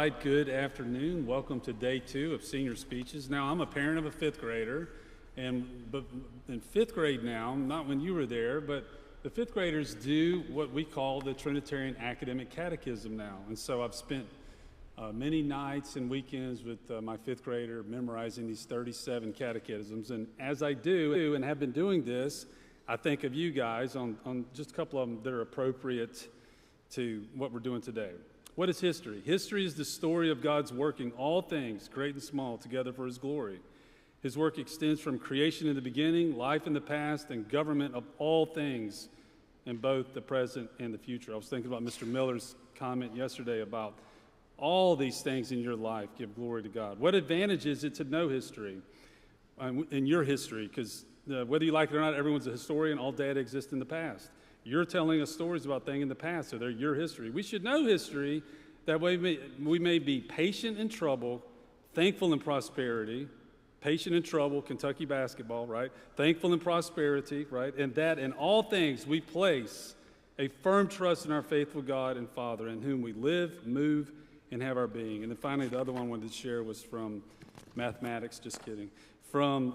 right, good afternoon. Welcome to day 2 of senior speeches. Now, I'm a parent of a 5th grader, but in 5th grade now, not when you were there, but the 5th graders do what we call the Trinitarian Academic Catechism now. And so I've spent many nights and weekends with my 5th grader memorizing these 37 catechisms. And as I do and have been doing this, I think of you guys on just a couple of them that are appropriate to what we're doing today. What is history? History is the story of God's working all things, great and small, together for his glory. His work extends from creation in the beginning, life in the past, and government of all things in both the present and the future. I was thinking about Mr. Miller's comment yesterday about all these things in your life give glory to God. What advantage is it to know history in your history? Because whether you like it or not, everyone's a historian. All data exists in the past. You're telling us stories about things in the past, so they're your history. We should know history. That way we may be patient in trouble, thankful in prosperity. Patient in trouble, Kentucky basketball, right? Thankful in prosperity, right? And that in all things we place a firm trust in our faithful God and Father, in whom we live, move, and have our being. And then finally, the other one I wanted to share was from mathematics, just kidding. From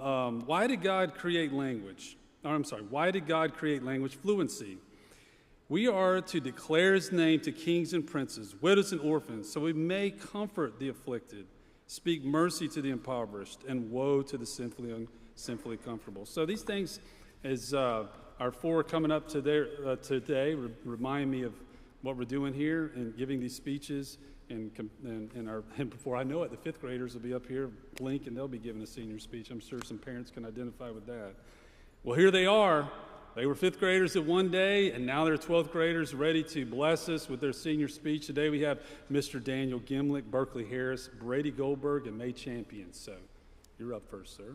why did God create language? Why did God create language fluency? We are to declare his name to kings and princes, widows and orphans, so we may comfort the afflicted, speak mercy to the impoverished, and woe to the sinfully comfortable. So these things, as our 4 coming up today, remind me of what we're doing here and giving these speeches. And before I know it, the 5th graders will be up here, blink, and they'll be giving a senior speech. I'm sure some parents can identify with that. Well, here they are. They were 5th graders at one day, and now they're 12th graders ready to bless us with their senior speech. Today we have Mr. Daniel Gimlick, Berkeley Harris, Brady Goldberg, and May Champion. So you're up first, sir.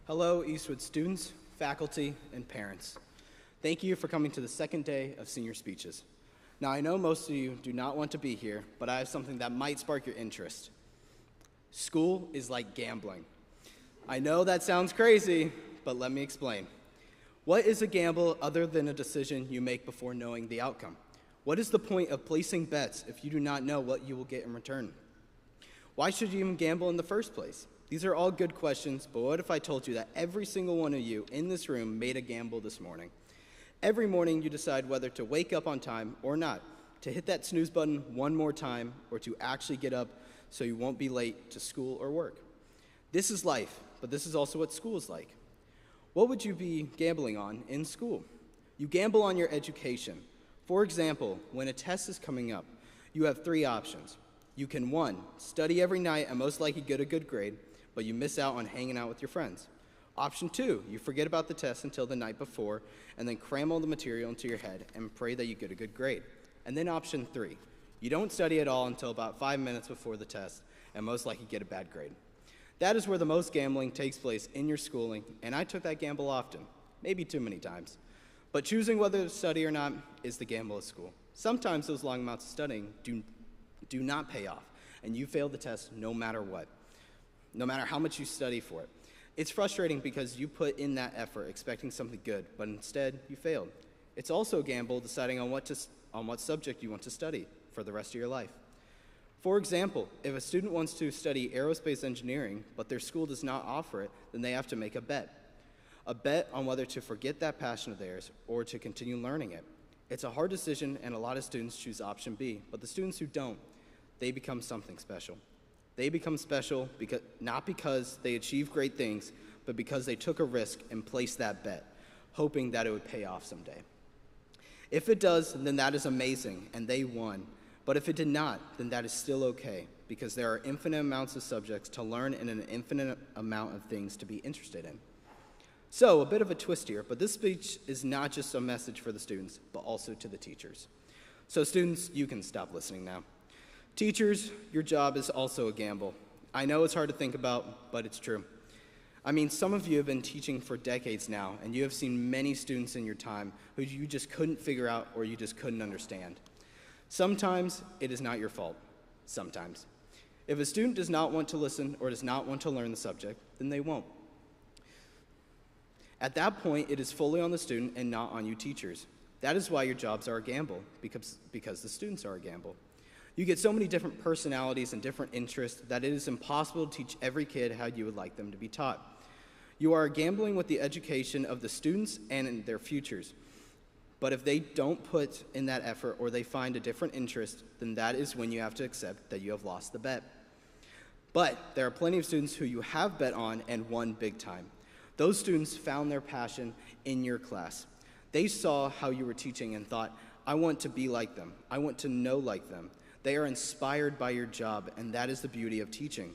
Hello, Eastwood students, faculty, and parents. Thank you for coming to the second day of senior speeches. Now, I know most of you do not want to be here, but I have something that might spark your interest. School is like gambling. I know that sounds crazy, but let me explain. What is a gamble other than a decision you make before knowing the outcome? What is the point of placing bets if you do not know what you will get in return? Why should you even gamble in the first place? These are all good questions, but what if I told you that every single one of you in this room made a gamble this morning? Every morning you decide whether to wake up on time or not, to hit that snooze button one more time, or to actually get up so you won't be late to school or work. This is life, but this is also what school is like. What would you be gambling on in school? You gamble on your education. For example, when a test is coming up, you have 3 options. You can 1, study every night and most likely get a good grade, but you miss out on hanging out with your friends. Option 2, you forget about the test until the night before and then cram all the material into your head and pray that you get a good grade. And then option 3, you don't study at all until about 5 minutes before the test and most likely get a bad grade. That is where the most gambling takes place in your schooling, and I took that gamble often, maybe too many times. But choosing whether to study or not is the gamble of school. Sometimes those long amounts of studying do not pay off, and you fail the test no matter what, no matter how much you study for it. It's frustrating because you put in that effort expecting something good, but instead you failed. It's also a gamble deciding on what subject you want to study for the rest of your life. For example, if a student wants to study aerospace engineering, but their school does not offer it, then they have to make a bet. A bet on whether to forget that passion of theirs or to continue learning it. It's a hard decision, and a lot of students choose option B, but the students who don't, they become something special. They become special not because they achieved great things, but because they took a risk and placed that bet, hoping that it would pay off someday. If it does, then that is amazing, and they won. But if it did not, then that is still okay, because there are infinite amounts of subjects to learn and an infinite amount of things to be interested in. So, a bit of a twist here, but this speech is not just a message for the students, but also to the teachers. So students, you can stop listening now. Teachers, your job is also a gamble. I know it's hard to think about, but it's true. I mean, some of you have been teaching for decades now, and you have seen many students in your time who you just couldn't figure out or you just couldn't understand. Sometimes it is not your fault. Sometimes. If a student does not want to listen or does not want to learn the subject, then they won't. At that point, it is fully on the student and not on you teachers. That is why your jobs are a gamble, because the students are a gamble. You get so many different personalities and different interests that it is impossible to teach every kid how you would like them to be taught. You are gambling with the education of the students and in their futures. But if they don't put in that effort or they find a different interest, then that is when you have to accept that you have lost the bet. But there are plenty of students who you have bet on and won big time. Those students found their passion in your class. They saw how you were teaching and thought, I want to be like them. I want to know like them. They are inspired by your job, and that is the beauty of teaching.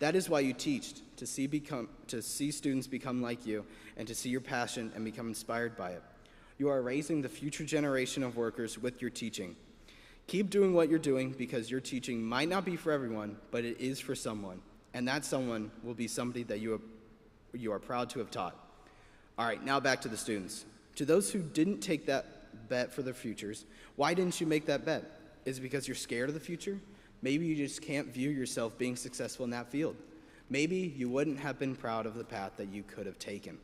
That is why you teach, to see students become like you and to see your passion and become inspired by it. You are raising the future generation of workers with your teaching. Keep doing what you're doing because your teaching might not be for everyone, but it is for someone, and that someone will be somebody that you are proud to have taught. All right, now back to the students. To those who didn't take that bet for their futures, why didn't you make that bet? Is it because you're scared of the future? Maybe you just can't view yourself being successful in that field. Maybe you wouldn't have been proud of the path that you could have taken.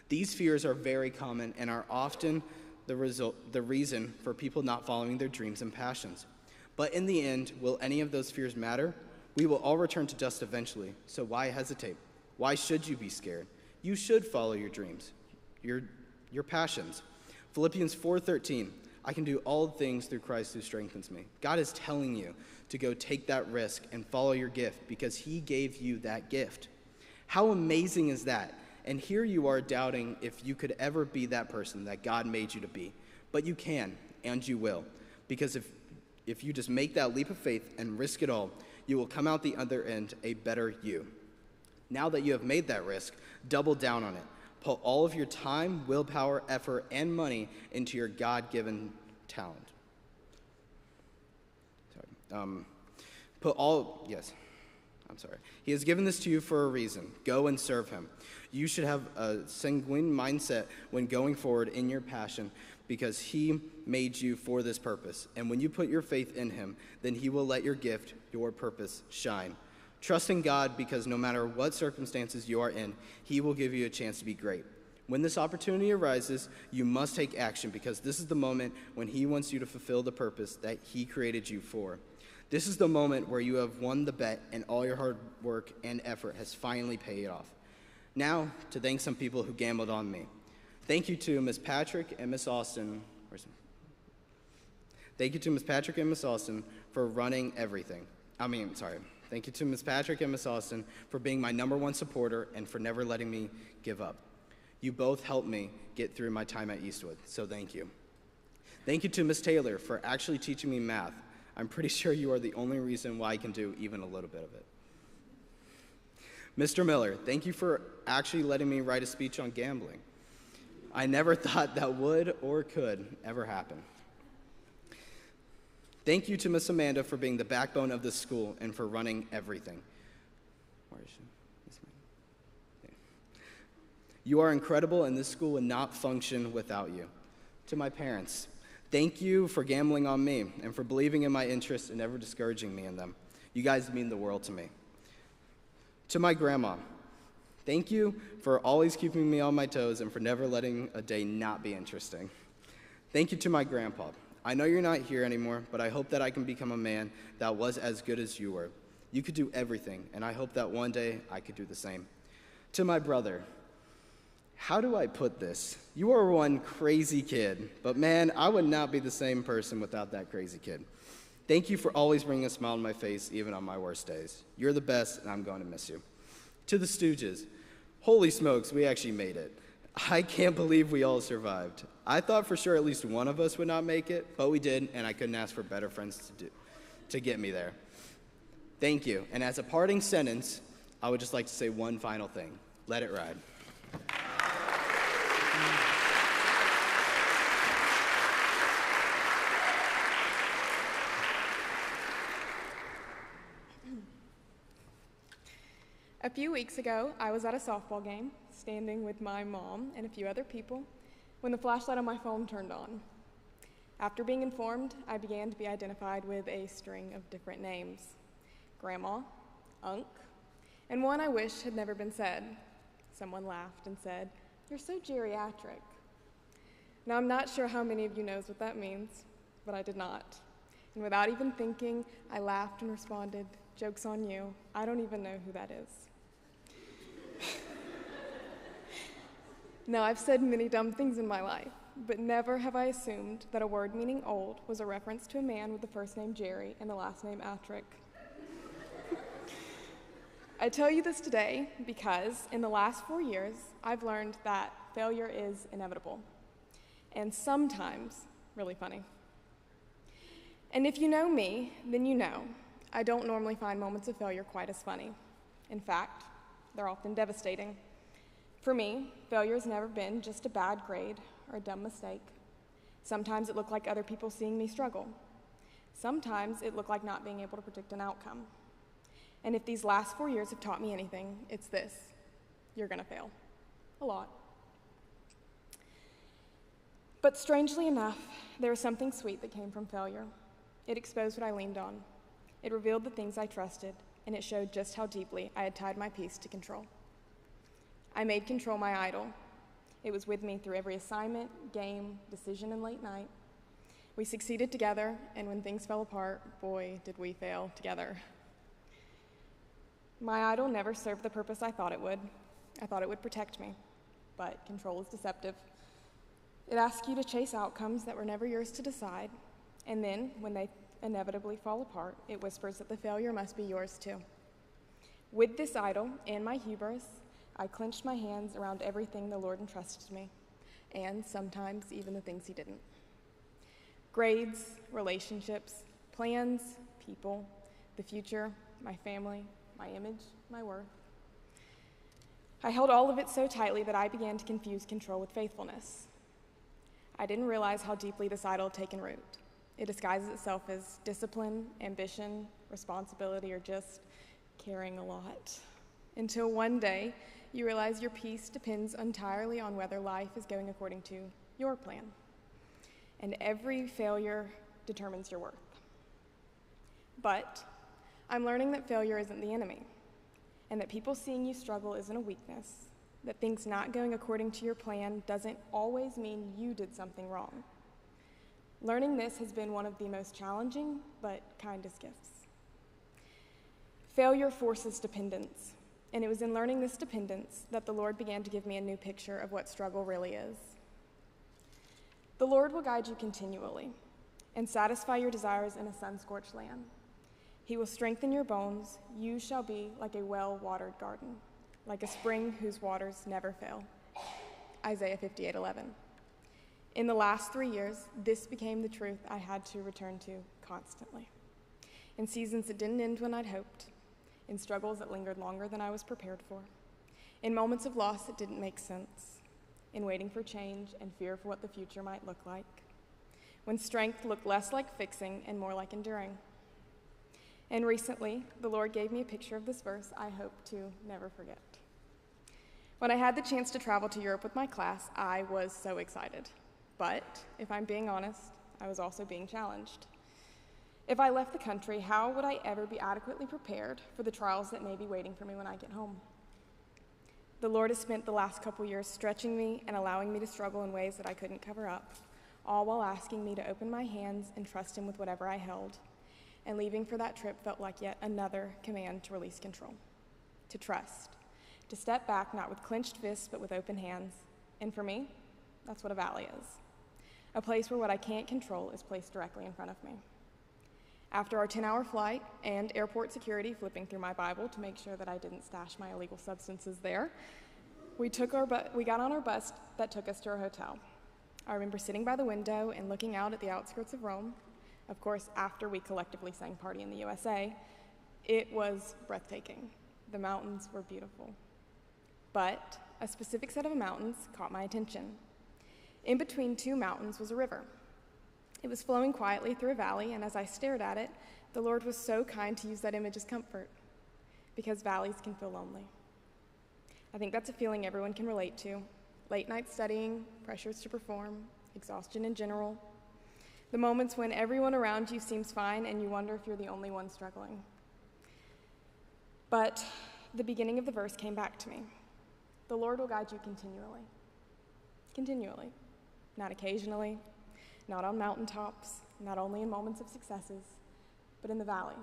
These fears are very common and are often the reason for people not following their dreams and passions. But in the end, will any of those fears matter? We will all return to dust eventually, so why hesitate? Why should you be scared? You should follow your dreams, your passions. Philippians 4:13, I can do all things through Christ who strengthens me. God is telling you to go take that risk and follow your gift because he gave you that gift. How amazing is that? And here you are doubting if you could ever be that person that God made you to be. But you can, and you will. Because if you just make that leap of faith and risk it all, you will come out the other end a better you. Now that you have made that risk, double down on it. Put all of your time, willpower, effort, and money into your God-given talent. He has given this to you for a reason. Go and serve him. You should have a sanguine mindset when going forward in your passion because he made you for this purpose. And when you put your faith in him, then he will let your gift, your purpose, shine. Trust in God because no matter what circumstances you are in, he will give you a chance to be great. When this opportunity arises, you must take action because this is the moment when he wants you to fulfill the purpose that he created you for. This is the moment where you have won the bet and all your hard work and effort has finally paid off. Now, to thank some people who gambled on me. Thank you to Ms. Patrick and Ms. Austin. Thank you to Ms. Patrick and Ms. Austin for running everything. Thank you to Ms. Patrick and Ms. Austin for being my #1 supporter and for never letting me give up. You both helped me get through my time at Eastwood, so thank you. Thank you to Ms. Taylor for actually teaching me math. I'm pretty sure you are the only reason why I can do even a little bit of it. Mr. Miller, thank you for actually letting me write a speech on gambling. I never thought that would or could ever happen. Thank you to Miss Amanda for being the backbone of this school and for running everything. Where is she? You are incredible, and this school would not function without you. To my parents, thank you for gambling on me and for believing in my interests and never discouraging me in them. You guys mean the world to me. To my grandma, thank you for always keeping me on my toes and for never letting a day not be interesting. Thank you to my grandpa. I know you're not here anymore, but I hope that I can become a man that was as good as you were. You could do everything, and I hope that one day I could do the same. To my brother, how do I put this? You are one crazy kid, but man, I would not be the same person without that crazy kid. Thank you for always bringing a smile on my face, even on my worst days. You're the best, and I'm going to miss you. To the Stooges, holy smokes, we actually made it. I can't believe we all survived. I thought for sure at least one of us would not make it, but we did, and I couldn't ask for better friends to get me there. Thank you, and as a parting sentence, I would just like to say one final thing. Let it ride. A few weeks ago, I was at a softball game, standing with my mom and a few other people, when the flashlight on my phone turned on. After being informed, I began to be identified with a string of different names: Grandma, Unc, and one I wish had never been said. Someone laughed and said, You're so geriatric. Now, I'm not sure how many of you knows what that means, but I did not. And without even thinking, I laughed and responded, "Joke's on you. I don't even know who that is." Now, I've said many dumb things in my life, but never have I assumed that a word meaning old was a reference to a man with the first name Jerry and the last name Atrick. I tell you this today because in the last 4 years, I've learned that failure is inevitable, and sometimes really funny. And if you know me, then you know I don't normally find moments of failure quite as funny. In fact, they're often devastating. For me, failure has never been just a bad grade or a dumb mistake. Sometimes it looked like other people seeing me struggle. Sometimes it looked like not being able to predict an outcome. And if these last 4 years have taught me anything, it's this: you're gonna fail. A lot. But strangely enough, there was something sweet that came from failure. It exposed what I leaned on. It revealed the things I trusted, and it showed just how deeply I had tied my peace to control. I made control my idol. It was with me through every assignment, game, decision, and late night. We succeeded together, and when things fell apart, boy, did we fail together. My idol never served the purpose I thought it would. I thought it would protect me, but control is deceptive. It asks you to chase outcomes that were never yours to decide, and then, when they inevitably fall apart, it whispers that the failure must be yours too. With this idol and my hubris, I clenched my hands around everything the Lord entrusted to me, and sometimes even the things he didn't. Grades, relationships, plans, people, the future, my family, my image, my worth. I held all of it so tightly that I began to confuse control with faithfulness. I didn't realize how deeply this idol had taken root. It disguises itself as discipline, ambition, responsibility, or just caring a lot. Until one day, you realize your peace depends entirely on whether life is going according to your plan. And every failure determines your worth. But I'm learning that failure isn't the enemy, and that people seeing you struggle isn't a weakness, that things not going according to your plan doesn't always mean you did something wrong. Learning this has been one of the most challenging but kindest gifts. Failure forces dependence, and it was in learning this dependence that the Lord began to give me a new picture of what struggle really is. The Lord will guide you continually and satisfy your desires in a sun-scorched land. He will strengthen your bones. You shall be like a well-watered garden, like a spring whose waters never fail. Isaiah 58:11. In the last 3 years, this became the truth I had to return to constantly. In seasons that didn't end when I'd hoped, in struggles that lingered longer than I was prepared for, in moments of loss that didn't make sense, in waiting for change and fear for what the future might look like, when strength looked less like fixing and more like enduring. And recently, the Lord gave me a picture of this verse I hope to never forget. When I had the chance to travel to Europe with my class, I was so excited. But, if I'm being honest, I was also being challenged. If I left the country, how would I ever be adequately prepared for the trials that may be waiting for me when I get home? The Lord has spent the last couple years stretching me and allowing me to struggle in ways that I couldn't cover up, all while asking me to open my hands and trust Him with whatever I held. And leaving for that trip felt like yet another command to release control, to trust, to step back not with clenched fists but with open hands. And for me, that's what a valley is. A place where what I can't control is placed directly in front of me. After our 10-hour flight and airport security flipping through my Bible to make sure that I didn't stash my illegal substances there, we got on our bus that took us to our hotel. I remember sitting by the window and looking out at the outskirts of Rome. Of course, after we collectively sang Party in the USA, it was breathtaking. The mountains were beautiful. But a specific set of mountains caught my attention. In between two mountains was a river. It was flowing quietly through a valley, and as I stared at it, the Lord was so kind to use that image as comfort, because valleys can feel lonely. I think that's a feeling everyone can relate to. Late night studying, pressures to perform, exhaustion in general. The moments when everyone around you seems fine and you wonder if you're the only one struggling. But the beginning of the verse came back to me. The Lord will guide you continually continually, not occasionally, not on mountaintops, not only in moments of successes, but in the valley,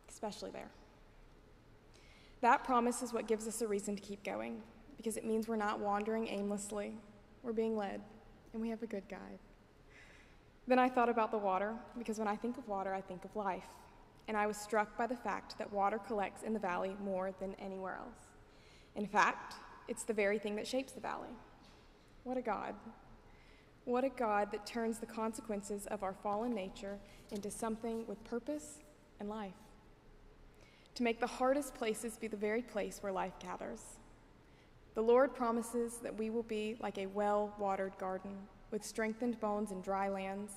especially there. That promise is what gives us a reason to keep going, because it means we're not wandering aimlessly. We're being led, and we have a good guide. Then I thought about the water, because when I think of water, I think of life. And I was struck by the fact that water collects in the valley more than anywhere else. In fact, it's the very thing that shapes the valley. What a God. What a God that turns the consequences of our fallen nature into something with purpose and life. To make the hardest places be the very place where life gathers. The Lord promises that we will be like a well-watered garden with strengthened bones and dry lands.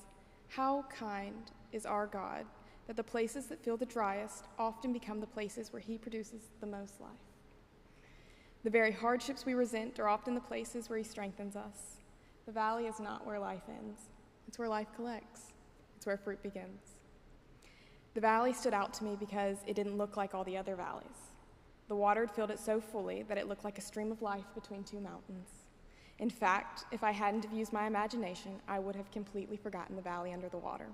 How kind is our God that the places that feel the driest often become the places where he produces the most life. The very hardships we resent are often the places where he strengthens us. The valley is not where life ends. It's where life collects. It's where fruit begins. The valley stood out to me because it didn't look like all the other valleys. The water had filled it so fully that it looked like a stream of life between two mountains. In fact, if I hadn't have used my imagination, I would have completely forgotten the valley under the water.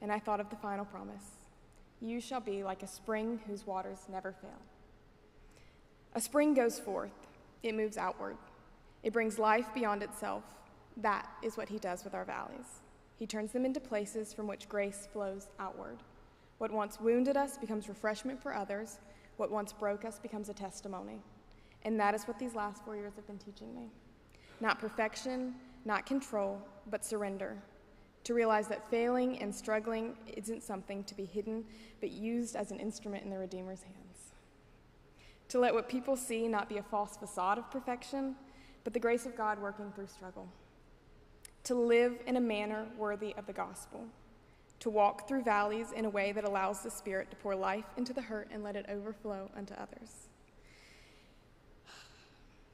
And I thought of the final promise. You shall be like a spring whose waters never fail. A spring goes forth. It moves outward. It brings life beyond itself. That is what he does with our valleys. He turns them into places from which grace flows outward. What once wounded us becomes refreshment for others. What once broke us becomes a testimony. And that is what these last 4 years have been teaching me. Not perfection, not control, but surrender. To realize that failing and struggling isn't something to be hidden, but used as an instrument in the Redeemer's hands. To let what people see not be a false facade of perfection, but the grace of God working through struggle. To live in a manner worthy of the gospel. To walk through valleys in a way that allows the Spirit to pour life into the hurt and let it overflow unto others.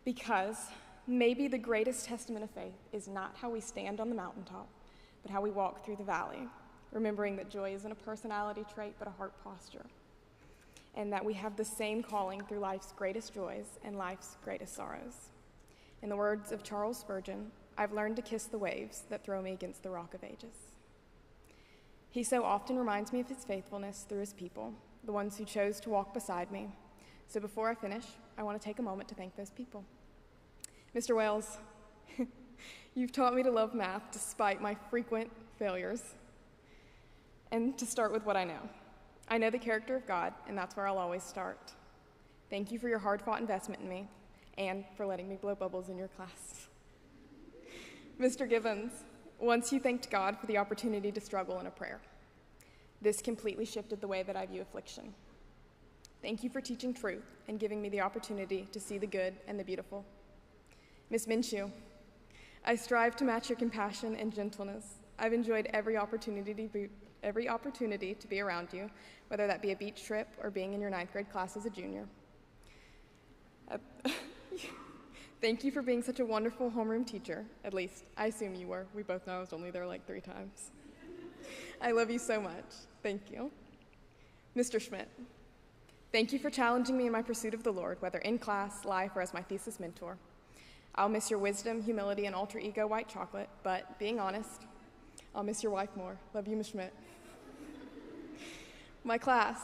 Because maybe the greatest testament of faith is not how we stand on the mountaintop, but how we walk through the valley, remembering that joy isn't a personality trait, but a heart posture, and that we have the same calling through life's greatest joys and life's greatest sorrows. In the words of Charles Spurgeon, I've learned to kiss the waves that throw me against the rock of ages. He so often reminds me of his faithfulness through his people, the ones who chose to walk beside me. So before I finish, I want to take a moment to thank those people. Mr. Wales, you've taught me to love math despite my frequent failures. And to start with what I know. I know the character of God, and that's where I'll always start. Thank you for your hard-fought investment in me, and for letting me blow bubbles in your class. Mr. Gibbons, once you thanked God for the opportunity to struggle in a prayer. This completely shifted the way that I view affliction. Thank you for teaching truth and giving me the opportunity to see the good and the beautiful. Ms. Minshew, I strive to match your compassion and gentleness. I've enjoyed every opportunity to be around you, whether that be a beach trip or being in your 9th grade class as a junior. Thank you for being such a wonderful homeroom teacher. At least, I assume you were. We both know I was only there like 3 times. I love you so much. Thank you. Mr. Schmidt, thank you for challenging me in my pursuit of the Lord, whether in class, life, or as my thesis mentor. I'll miss your wisdom, humility, and alter ego white chocolate, but being honest, I'll miss your wife more. Love you, Ms. Schmidt. My class,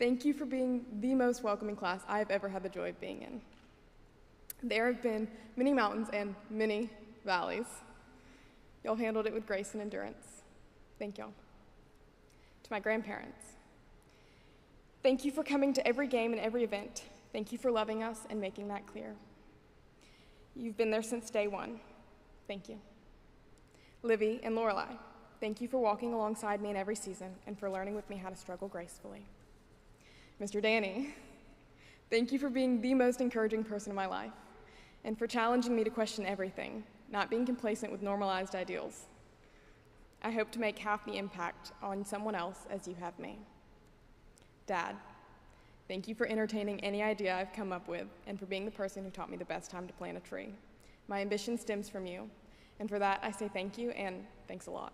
thank you for being the most welcoming class I've ever had the joy of being in. There have been many mountains and many valleys. Y'all handled it with grace and endurance. Thank y'all. To my grandparents, thank you for coming to every game and every event. Thank you for loving us and making that clear. You've been there since day one. Thank you. Livy and Lorelei, thank you for walking alongside me in every season and for learning with me how to struggle gracefully. Mr. Danny, thank you for being the most encouraging person in my life and for challenging me to question everything, not being complacent with normalized ideals. I hope to make half the impact on someone else as you have me. Dad, thank you for entertaining any idea I've come up with and for being the person who taught me the best time to plant a tree. My ambition stems from you, and for that I say thank you and thanks a lot.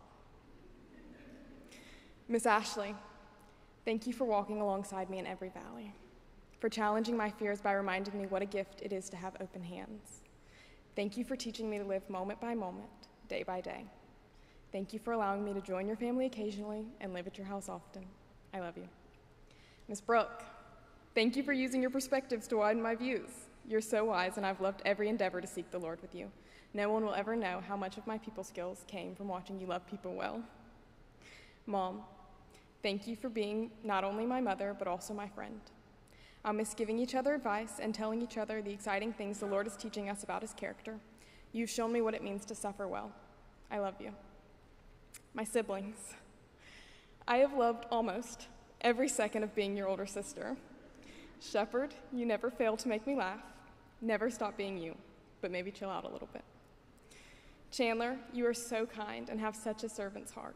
Miss Ashley, thank you for walking alongside me in every valley, for challenging my fears by reminding me what a gift it is to have open hands. Thank you for teaching me to live moment by moment, day by day. Thank you for allowing me to join your family occasionally and live at your house often. I love you. Miss Brooke, thank you for using your perspectives to widen my views. You're so wise, and I've loved every endeavor to seek the Lord with you. No one will ever know how much of my people skills came from watching you love people well. Mom, thank you for being not only my mother, but also my friend. I'll miss giving each other advice and telling each other the exciting things the Lord is teaching us about his character. You've shown me what it means to suffer well. I love you. My siblings, I have loved almost every second of being your older sister. Shepherd, you never fail to make me laugh. Never stop being you, but maybe chill out a little bit. Chandler, you are so kind and have such a servant's heart.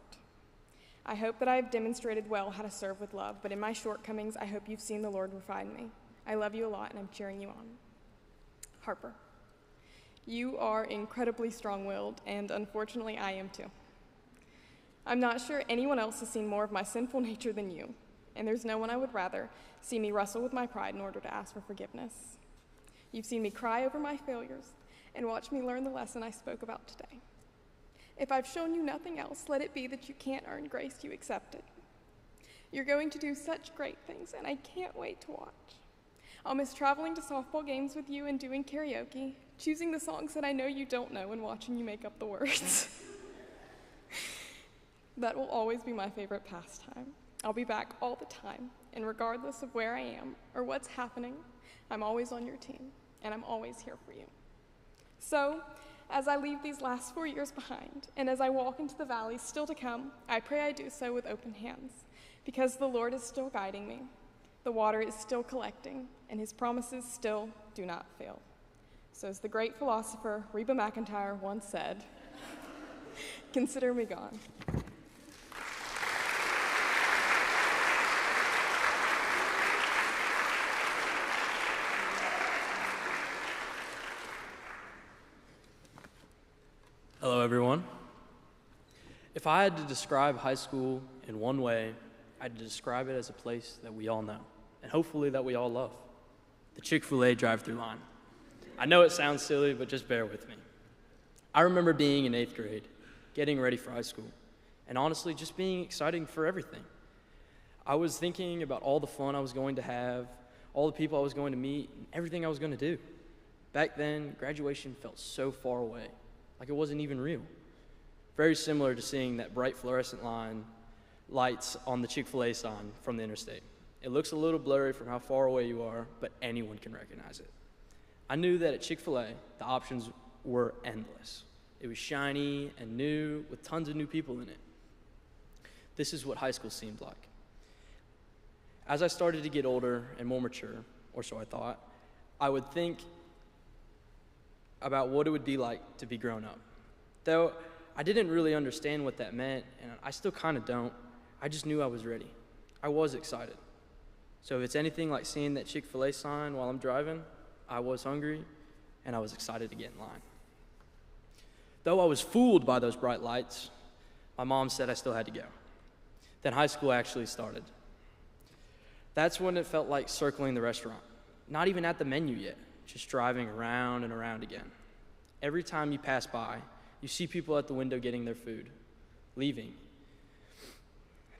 I hope that I have demonstrated well how to serve with love, but in my shortcomings, I hope you've seen the Lord refine me. I love you a lot, and I'm cheering you on. Harper, you are incredibly strong-willed, and unfortunately, I am too. I'm not sure anyone else has seen more of my sinful nature than you, and there's no one I would rather see me wrestle with my pride in order to ask for forgiveness. You've seen me cry over my failures and watch me learn the lesson I spoke about today. If I've shown you nothing else, let it be that you can't earn grace, you accept it. You're going to do such great things, and I can't wait to watch. I'll miss traveling to softball games with you and doing karaoke, choosing the songs that I know you don't know and watching you make up the words. That will always be my favorite pastime. I'll be back all the time, and regardless of where I am or what's happening, I'm always on your team, and I'm always here for you. So, as I leave these last 4 years behind, and as I walk into the valleys still to come, I pray I do so with open hands, because the Lord is still guiding me, the water is still collecting, and his promises still do not fail. So as the great philosopher Reba McEntire once said, consider me gone. Hello, everyone. If I had to describe high school in one way, I'd describe it as a place that we all know, and hopefully that we all love, the Chick-fil-A drive-thru line. I know it sounds silly, but just bear with me. I remember being in 8th grade, getting ready for high school, and honestly, just being excited for everything. I was thinking about all the fun I was going to have, all the people I was going to meet, and everything I was going to do. Back then, graduation felt so far away, like it wasn't even real. Very similar to seeing that bright fluorescent lights on the Chick-fil-A sign from the interstate. It looks a little blurry from how far away you are, but anyone can recognize it. I knew that at Chick-fil-A, the options were endless. It was shiny and new, with tons of new people in it. This is what high school seemed like. As I started to get older and more mature, or so I thought, I would think about what it would be like to be grown up. Though I didn't really understand what that meant, and I still kind of don't, I just knew I was ready. I was excited. So if it's anything like seeing that Chick-fil-A sign while I'm driving, I was hungry, and I was excited to get in line. Though I was fooled by those bright lights, my mom said I still had to go. Then high school actually started. That's when it felt like circling the restaurant, not even at the menu yet, just driving around and around again. Every time you pass by, you see people at the window getting their food, leaving.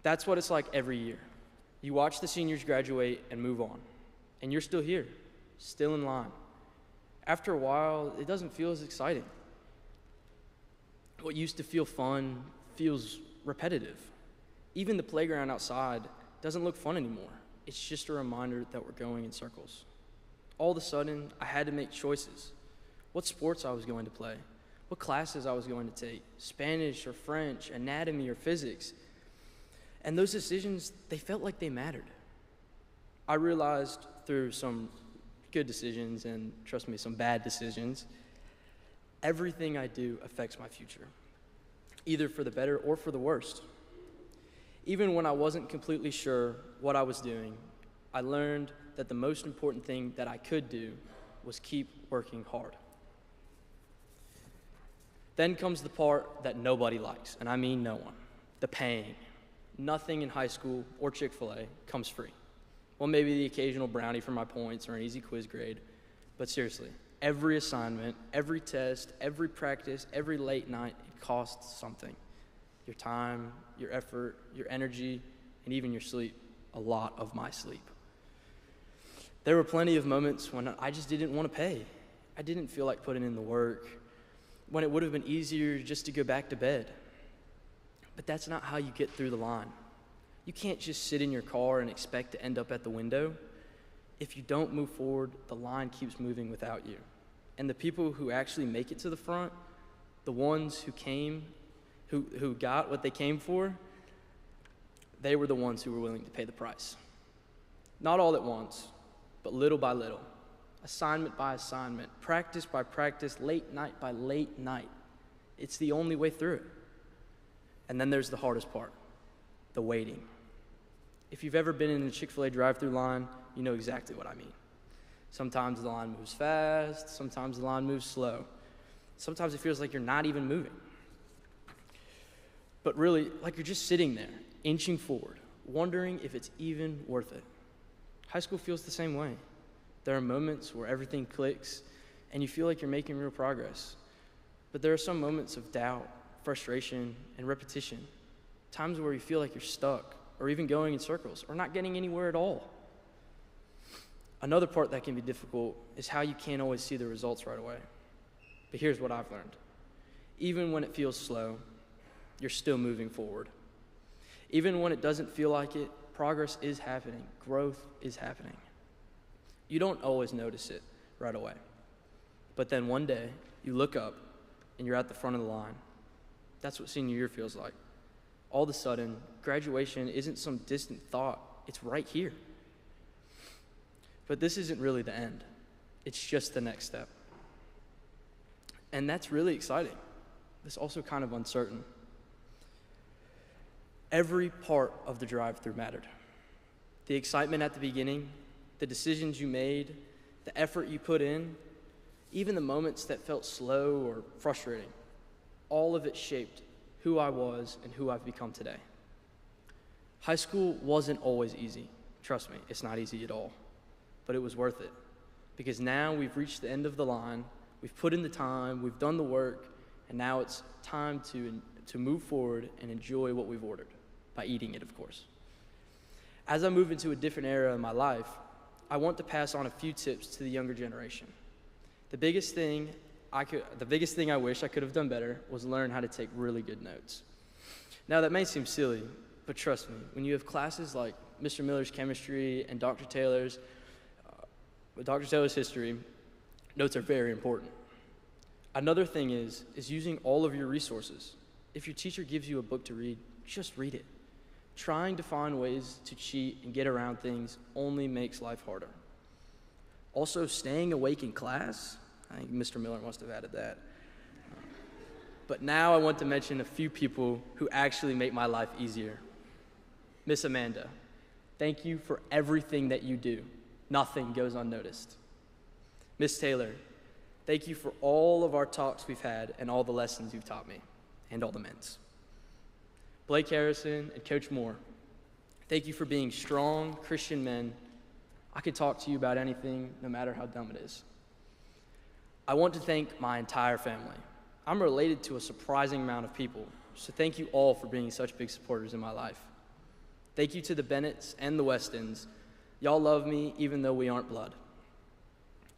That's what it's like every year. You watch the seniors graduate and move on, and you're still here, still in line. After a while, it doesn't feel as exciting. What used to feel fun feels repetitive. Even the playground outside doesn't look fun anymore. It's just a reminder that we're going in circles. All of a sudden, I had to make choices. What sports I was going to play, what classes I was going to take, Spanish or French, anatomy or physics. And those decisions, they felt like they mattered. I realized through some good decisions and, trust me, some bad decisions, everything I do affects my future, either for the better or for the worst. Even when I wasn't completely sure what I was doing, I learned that the most important thing that I could do was keep working hard. Then comes the part that nobody likes, and I mean no one, the paying. Nothing in high school or Chick-fil-A comes free. Well, maybe the occasional brownie for my points or an easy quiz grade, but seriously, Every assignment, every test, every practice, every late night, it costs something. Your time, your effort, your energy, and even your sleep. A lot of my sleep. There were plenty of moments when I just didn't want to pay. I didn't feel like putting in the work, when it would have been easier just to go back to bed. But that's not how you get through the line. You can't just sit in your car and expect to end up at the window. If you don't move forward, the line keeps moving without you. And the people who actually make it to the front, the ones who got what they came for, they were the ones who were willing to pay the price. Not all at once, but little by little, assignment by assignment, practice by practice, late night by late night. It's the only way through it. And then there's the hardest part, the waiting. If you've ever been in a Chick-fil-A drive-thru line, you know exactly what I mean. Sometimes the line moves fast, sometimes the line moves slow. Sometimes it feels like you're not even moving. But really, like you're just sitting there, inching forward, wondering if it's even worth it. High school feels the same way. There are moments where everything clicks and you feel like you're making real progress. But there are some moments of doubt, frustration, and repetition. Times where you feel like you're stuck, or even going in circles, or not getting anywhere at all. Another part that can be difficult is how you can't always see the results right away. But here's what I've learned. Even when it feels slow, you're still moving forward. Even when it doesn't feel like it, progress is happening, growth is happening. You don't always notice it right away. But then one day, you look up and you're at the front of the line. That's what senior year feels like. All of a sudden, graduation isn't some distant thought, it's right here. But this isn't really the end. It's just the next step. And that's really exciting. It's also kind of uncertain. Every part of the drive-thru mattered. The excitement at the beginning, the decisions you made, the effort you put in, even the moments that felt slow or frustrating, all of it shaped who I was and who I've become today. High school wasn't always easy. Trust me, it's not easy at all. But it was worth it. Because now we've reached the end of the line, we've put in the time, we've done the work, and now it's time to move forward and enjoy what we've ordered, by eating it, of course. As I move into a different era in my life, I want to pass on a few tips to the younger generation. The biggest thing I wish I could have done better was learn how to take really good notes. Now that may seem silly, but trust me, when you have classes like Mr. Miller's chemistry and Dr. Taylor's history, notes are very important. Another thing is using all of your resources. If your teacher gives you a book to read, just read it. Trying to find ways to cheat and get around things only makes life harder. Also, staying awake in class, I think Mr. Miller must have added that. But now I want to mention a few people who actually make my life easier. Miss Amanda, thank you for everything that you do. Nothing goes unnoticed. Miss Taylor, thank you for all of our talks we've had and all the lessons you've taught me, and all the mints. Blake Harrison and Coach Moore, thank you for being strong Christian men. I could talk to you about anything, no matter how dumb it is. I want to thank my entire family. I'm related to a surprising amount of people, so thank you all for being such big supporters in my life. Thank you to the Bennetts and the Westons. Y'all love me even though we aren't blood.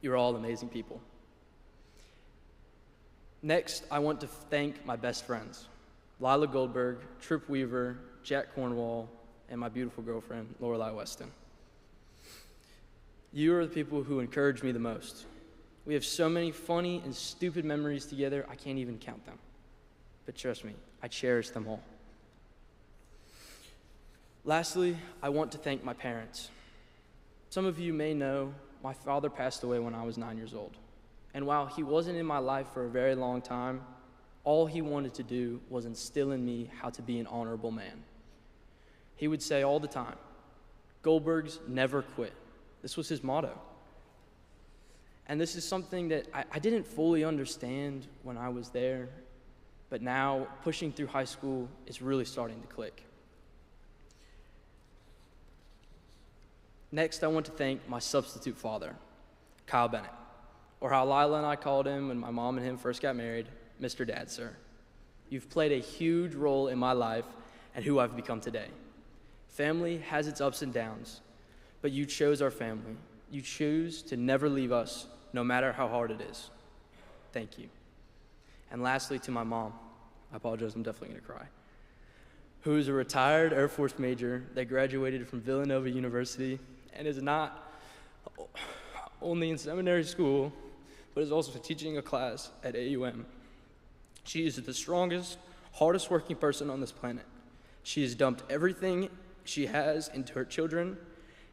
You're all amazing people. Next, I want to thank my best friends, Lila Goldberg, Trip Weaver, Jack Cornwall, and my beautiful girlfriend, Lorelei Weston. You are the people who encourage me the most. We have so many funny and stupid memories together, I can't even count them. But trust me, I cherish them all. Lastly, I want to thank my parents. Some of you may know my father passed away when I was 9 years old. And while he wasn't in my life for a very long time, all he wanted to do was instill in me how to be an honorable man. He would say all the time, Goldbergs never quit. This was his motto. And this is something that I didn't fully understand when I was there, but now pushing through high school is really starting to click. Next, I want to thank my substitute father, Kyle Bennett. or how Lila and I called him when my mom and him first got married, Mr. Dad, sir. You've played a huge role in my life and who I've become today. Family has its ups and downs, but you chose our family. You choose to never leave us, no matter how hard it is. Thank you. And lastly, to my mom, I apologize, I'm definitely gonna cry, who is a retired Air Force major that graduated from Villanova University and is not only in seminary school, but is also teaching a class at AUM. She is the strongest, hardest working person on this planet. She has dumped everything she has into her children,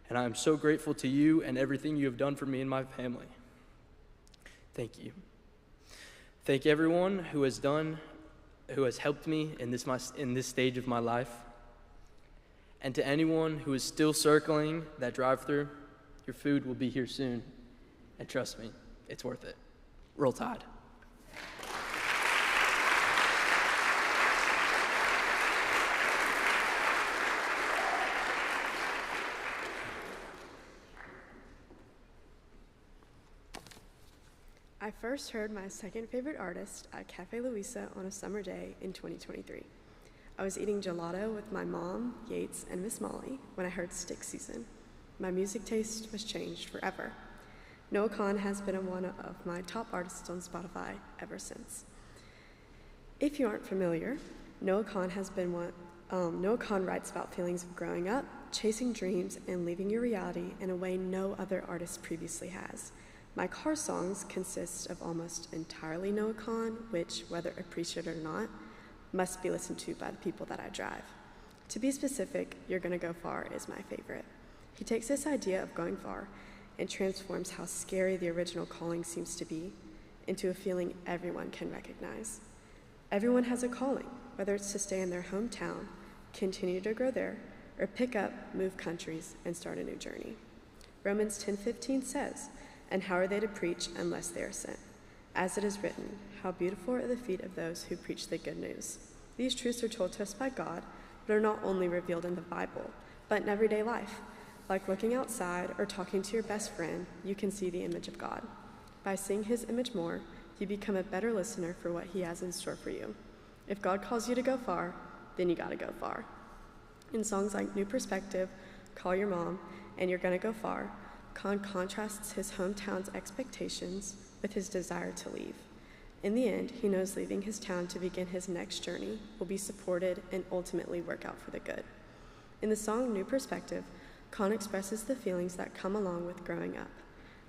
and I am so grateful to you and everything you have done for me and my family. Thank you. Thank everyone who has helped me in this stage of my life. And to anyone who is still circling that drive-thru, your food will be here soon. And trust me, it's worth it. Roll Tide. I first heard my second favorite artist at Cafe Luisa on a summer day in 2023. I was eating gelato with my mom, Yates, and Miss Molly when I heard Stick Season. My music taste was changed forever. Noah Kahan has been one of my top artists on Spotify ever since. If you aren't familiar, Noah Kahan writes about feelings of growing up, chasing dreams, and leaving your reality in a way no other artist previously has. My car songs consist of almost entirely Noah Kahan, which, whether appreciated or not, must be listened to by the people that I drive. To be specific, You're Gonna Go Far is my favorite. He takes this idea of going far and transforms how scary the original calling seems to be into a feeling everyone can recognize. Everyone has a calling, whether it's to stay in their hometown, continue to grow there, or pick up, move countries, and start a new journey. Romans 10:15 says, "And how are they to preach unless they are sent? As it is written, how beautiful are the feet of those who preach the good news." These truths are told to us by God, but are not only revealed in the Bible, but in everyday life. Like looking outside or talking to your best friend, you can see the image of God. By seeing his image more, you become a better listener for what he has in store for you. If God calls you to go far, then you gotta go far. In songs like New Perspective, Call Your Mom, and You're Gonna Go Far, Kahan contrasts his hometown's expectations with his desire to leave. In the end, he knows leaving his town to begin his next journey will be supported and ultimately work out for the good. In the song New Perspective, Kahan expresses the feelings that come along with growing up.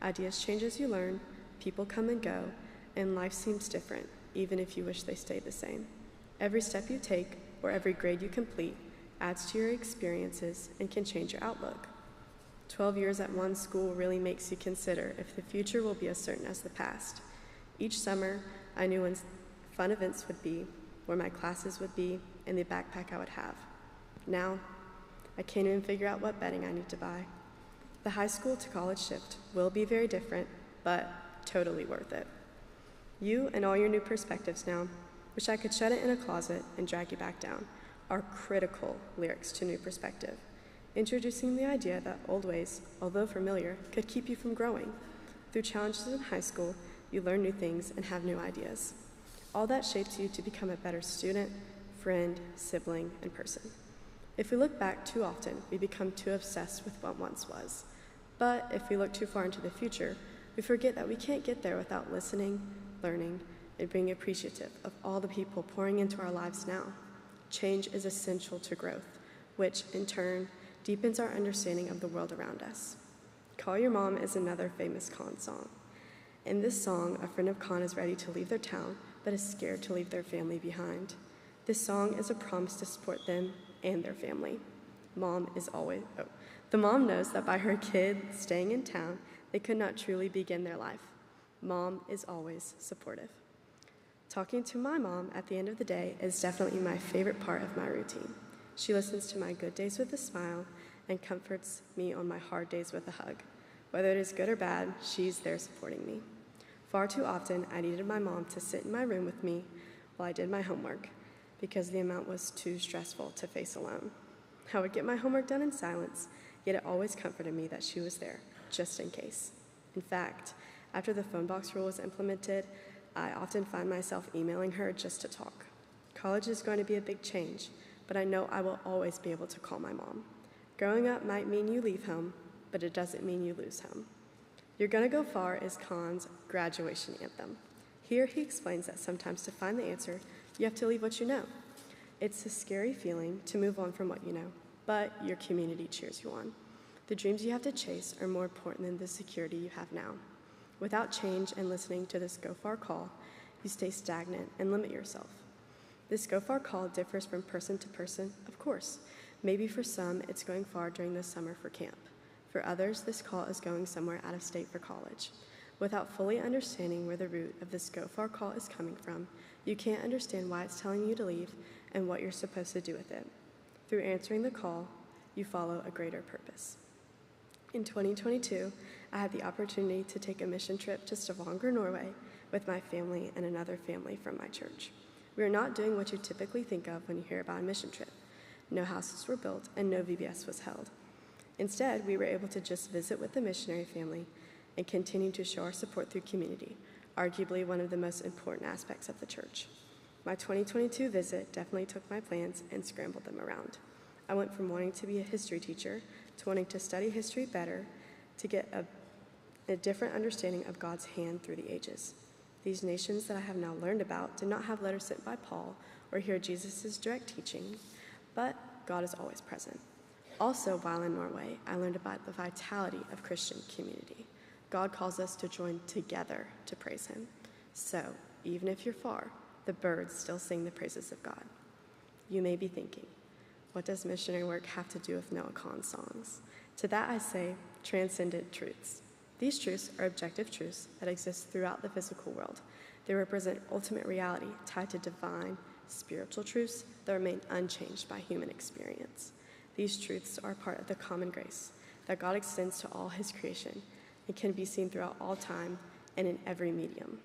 Ideas change as you learn, people come and go, and life seems different, even if you wish they stayed the same. Every step you take or every grade you complete adds to your experiences and can change your outlook. 12 years at one school really makes you consider if the future will be as certain as the past. Each summer, I knew when fun events would be, where my classes would be, and the backpack I would have. Now, I can't even figure out what bedding I need to buy. The high school to college shift will be very different, but totally worth it. You and all your new perspectives now, wish I could shut it in a closet and drag you back down, are critical lyrics to New Perspective, introducing the idea that old ways, although familiar, could keep you from growing. Through challenges in high school, you learn new things and have new ideas. All that shapes you to become a better student, friend, sibling, and person. If we look back too often, we become too obsessed with what once was. But if we look too far into the future, we forget that we can't get there without listening, learning, and being appreciative of all the people pouring into our lives now. Change is essential to growth, which, in turn, deepens our understanding of the world around us. Call Your Mom is another famous Kahan song. In this song, a friend of Kahan is ready to leave their town, but is scared to leave their family behind. This song is a promise to support them and their family. The mom knows that by her kid staying in town, they could not truly begin their life. Mom is always supportive. Talking to my mom at the end of the day is definitely my favorite part of my routine. She listens to my good days with a smile and comforts me on my hard days with a hug. Whether it is good or bad, she's there supporting me. Far too often, I needed my mom to sit in my room with me while I did my homework because the amount was too stressful to face alone. I would get my homework done in silence, yet it always comforted me that she was there, just in case. In fact, After the phone box rule was implemented, I often find myself emailing her just to talk. College is going to be a big change, but I know I will always be able to call my mom. Growing up might mean you leave home, but it doesn't mean you lose home. You're Gonna Go Far is Khan's graduation anthem. Here he explains that sometimes to find the answer, you have to leave what you know. It's a scary feeling to move on from what you know, but your community cheers you on. The dreams you have to chase are more important than the security you have now. Without change and listening to this Go Far call, you stay stagnant and limit yourself. This Go Far call differs from person to person, of course. Maybe for some, it's going far during the summer for camp. For others, this call is going somewhere out of state for college. Without fully understanding where the root of this Go Far call is coming from, you can't understand why it's telling you to leave and what you're supposed to do with it. Through answering the call, you follow a greater purpose. In 2022, I had the opportunity to take a mission trip to Stavanger, Norway, with my family and another family from my church. We are not doing what you typically think of when you hear about a mission trip. No houses were built and no VBS was held. Instead, we were able to just visit with the missionary family and continue to show our support through community, arguably one of the most important aspects of the church. My 2022 visit definitely took my plans and scrambled them around. I went from wanting to be a history teacher to wanting to study history better to get a different understanding of God's hand through the ages. These nations that I have now learned about did not have letters sent by Paul or hear Jesus' direct teaching, but God is always present. Also, while in Norway, I learned about the vitality of Christian community. God calls us to join together to praise him. So, even if you're far, the birds still sing the praises of God. You may be thinking, what does missionary work have to do with Noah Kahan's songs? To that I say, transcendent truths. These truths are objective truths that exist throughout the physical world. They represent ultimate reality tied to divine, spiritual truths that remain unchanged by human experience. These truths are part of the common grace that God extends to all his creation and can be seen throughout all time and in every medium.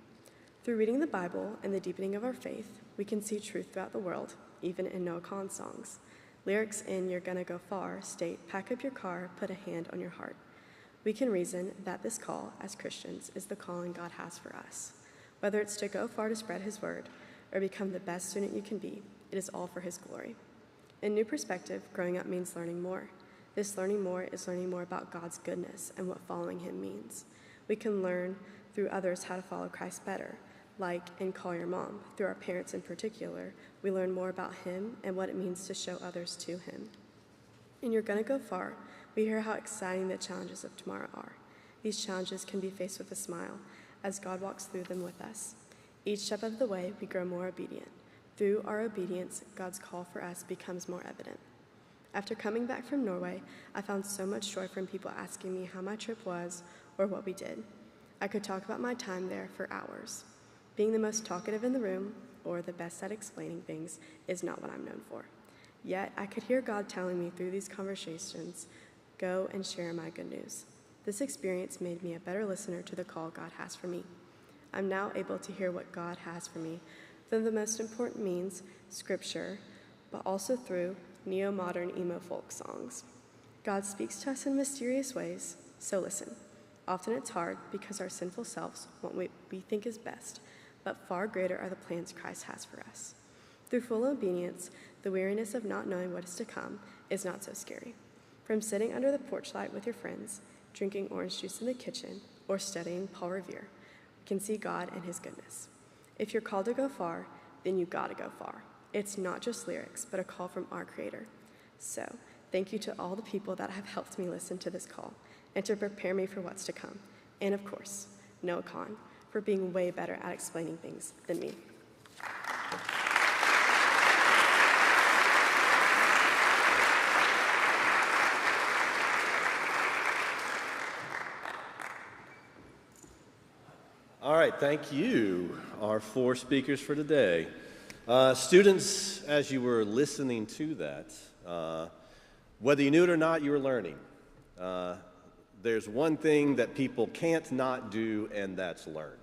Through reading the Bible and the deepening of our faith, we can see truth throughout the world, even in Noah Kahan's songs. Lyrics in You're Gonna Go Far state, pack up your car, put a hand on your heart. We can reason that this call, as Christians, is the calling God has for us. Whether it's to go far to spread his word or become the best student you can be, it is all for his glory. In New Perspective, growing up means learning more. This learning more is learning more about God's goodness and what following him means. We can learn through others how to follow Christ better, like in Call Your Mom. Through our parents in particular, we learn more about him and what it means to show others to him. In You're Gonna Go Far, we hear how exciting the challenges of tomorrow are. These challenges can be faced with a smile as God walks through them with us. Each step of the way, we grow more obedient. Through our obedience, God's call for us becomes more evident. After coming back from Norway, I found so much joy from people asking me how my trip was or what we did. I could talk about my time there for hours. Being the most talkative in the room or the best at explaining things is not what I'm known for. Yet, I could hear God telling me through these conversations, go and share my good news. This experience made me a better listener to the call God has for me. I'm now able to hear what God has for me through the most important means, scripture, but also through neo-modern emo folk songs. God speaks to us in mysterious ways, so listen. Often it's hard because our sinful selves want what we think is best, but far greater are the plans Christ has for us. Through full obedience, the weariness of not knowing what is to come is not so scary. From sitting under the porch light with your friends, drinking orange juice in the kitchen, or studying Paul Revere, we can see God and his goodness. If you're called to go far, then you gotta go far. It's not just lyrics, but a call from our Creator. So, thank you to all the people that have helped me listen to this call and to prepare me for what's to come. And of course, Noah Kahan, for being way better at explaining things than me. All right, thank you, our four speakers for today. Students, as you were listening to that, whether you knew it or not, you were learning. There's one thing that people can't not do, and that's learn.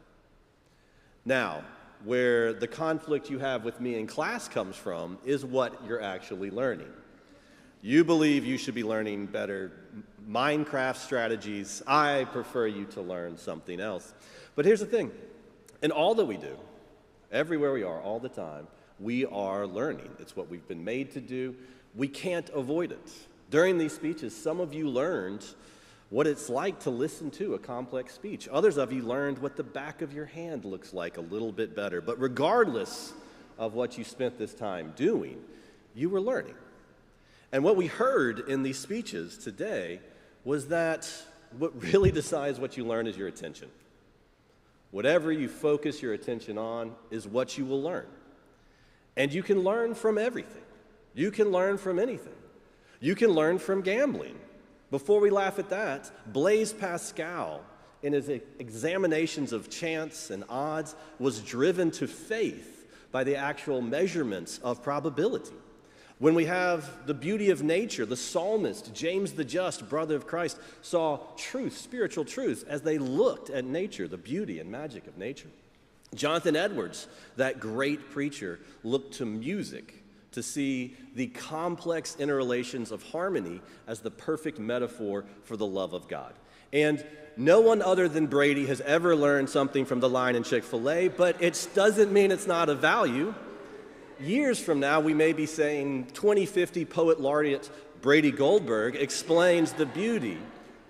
Now, where the conflict you have with me in class comes from is what you're actually learning. You believe you should be learning better Minecraft strategies. I prefer you to learn something else. But here's the thing. In all that we do, everywhere we are, all the time, we are learning. It's what we've been made to do. We can't avoid it. During these speeches, some of you learned what it's like to listen to a complex speech. Others of you learned what the back of your hand looks like a little bit better. But regardless of what you spent this time doing, you were learning. And what we heard in these speeches today was that what really decides what you learn is your attention. Whatever you focus your attention on is what you will learn. And you can learn from everything. You can learn from anything. You can learn from gambling. Before we laugh at that, Blaise Pascal, in his examinations of chance and odds, was driven to faith by the actual measurements of probability. When we have the beauty of nature, the psalmist, James the Just, brother of Christ, saw truth, spiritual truth, as they looked at nature, the beauty and magic of nature. Jonathan Edwards, that great preacher, looked to music to see the complex interrelations of harmony as the perfect metaphor for the love of God. And no one other than Brady has ever learned something from the line in Chick-fil-A, but it doesn't mean it's not of value. Years from now, we may be saying 2050 poet laureate Brady Goldberg explains the beauty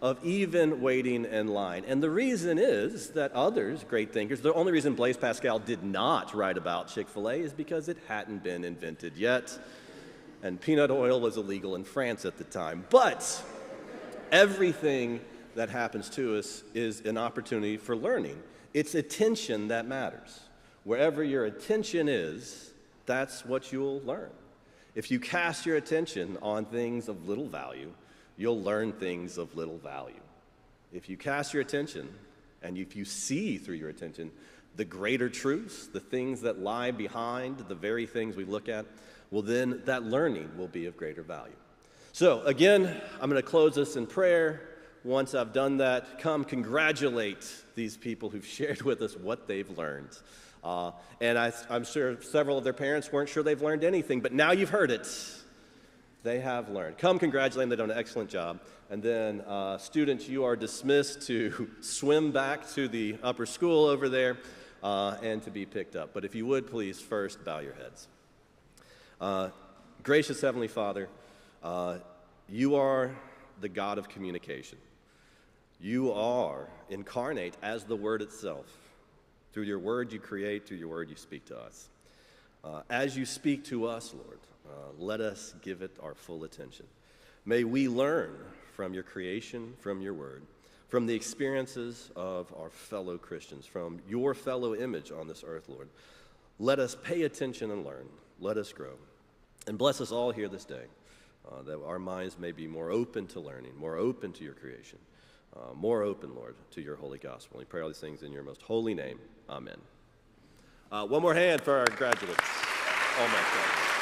of even waiting in line. And the reason is that others, great thinkers, the only reason Blaise Pascal did not write about Chick-fil-A is because it hadn't been invented yet, and peanut oil was illegal in France at the time. But everything that happens to us is an opportunity for learning. It's attention that matters. Wherever your attention is, that's what you'll learn. If you cast your attention on things of little value, you'll learn things of little value. If you cast your attention, and if you see through your attention the greater truths, the things that lie behind the very things we look at, well, then that learning will be of greater value. So again, I'm going to close this in prayer. Once I've done that, come congratulate these people who've shared with us what they've learned. And I'm sure several of their parents weren't sure they've learned anything, but now you've heard it. They have learned. Come congratulate them. They've done an excellent job. And then students, you are dismissed to swim back to the upper school over there and to be picked up. But if you would, please first bow your heads. Gracious Heavenly Father, you are the God of communication. You are incarnate as the Word itself. Through your Word you create, through your Word you speak to us. As you speak to us, Lord, let us give it our full attention. May we learn from your creation, from your Word, from the experiences of our fellow Christians, from your fellow image on this earth, Lord. Let us pay attention and learn. Let us grow. And bless us all here this day, that our minds may be more open to learning, more open to your creation, more open, Lord, to your holy gospel. We pray all these things in your most holy name. Amen. One more hand for our graduates. Oh, my God.